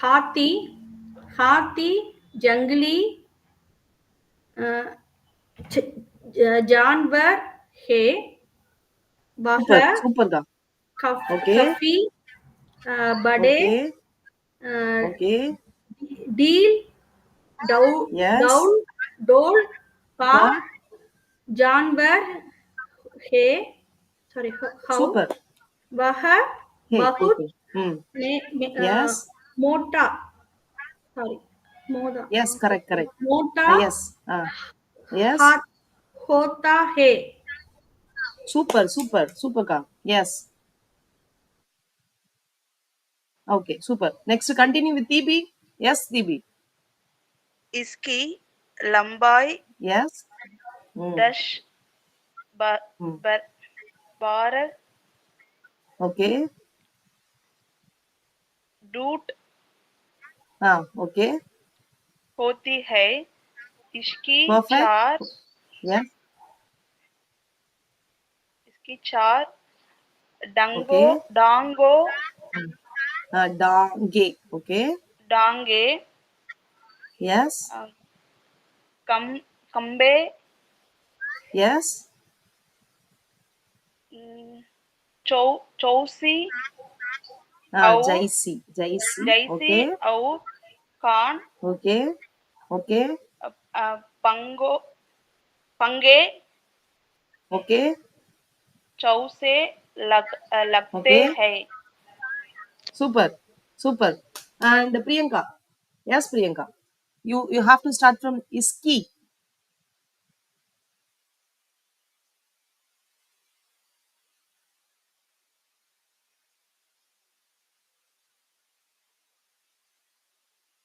हाथी, हाथी, जंगली जानवर है। वह super super का okay काफी बड़े okay okay डील yes डोल का का जानवर है। सॉरी हाउ super वह hey बहुत okay yes मोटा सॉरी yes correct मोटा yes yes हाथ होता है। super का yes okay super next continue with TB yes TB इसकी लंबाई yes 12 okay फुट okay होती है। इसकी perfect yes डांगों Dange okay Dange yes खंबे yes चौसी jaisi okay और कान okay पंगे okay चौसे लगते okay हैं। super and Priyanka yes Priyanka you have to start from iski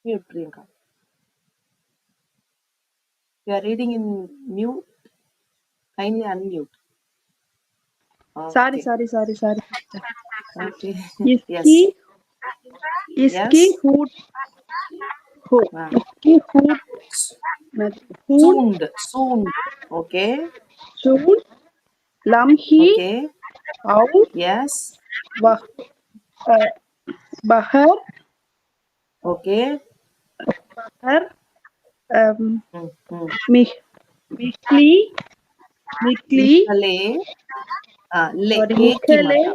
mute Priyanka you are reading in mute kindly unmute okay sorry okay yes इसकी yes hoot इसकी hoot soon okay सूंड Lamhi okay और yes बहर okay मिखली निकले ले sorry एक की मात्रा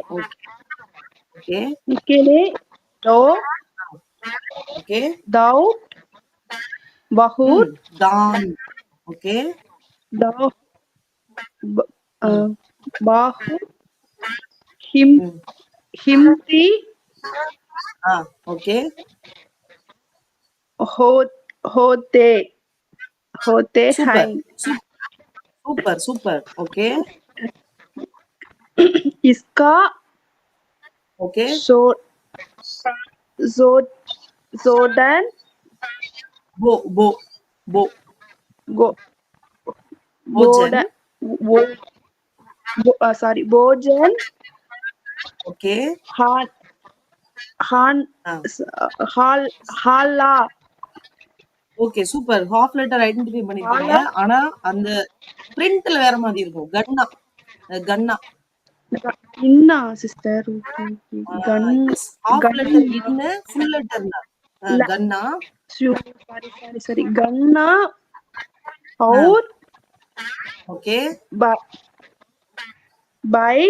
okay निकले दो okay दाऊद बहुत दान okay दाऊ बाहु हिमती okay होते हैं super okay इसका okay जोर्डन bo भोजन okay हाला okay super half letter identify பண்ணிருக்கீங்க ஆனா அந்த பிரிண்ட்ல வேற மாதிரி இருக்கும் கன்னா இன்னா சிஸ்டர் ஹாஃப் லெட்டர் இன்னு ஃபுல் லெட்டர்னா கன்னா सॉरी गन्ना और ओके बाई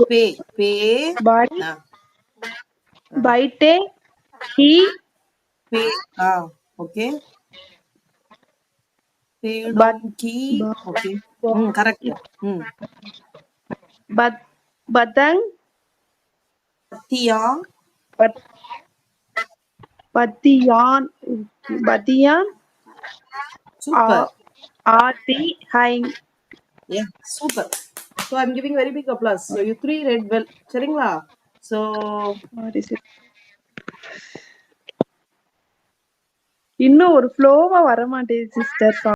पे बाइटे ही पे ओके पेड़ों की ओके करेक्ट बदंग बदियान super आती हैं yeah super so I'm giving very big applause so you three read well சரிங்களா so இன்னும் ஒரு ஃப்ளோவா வர மாட்டேங்குது சிஸ்டர்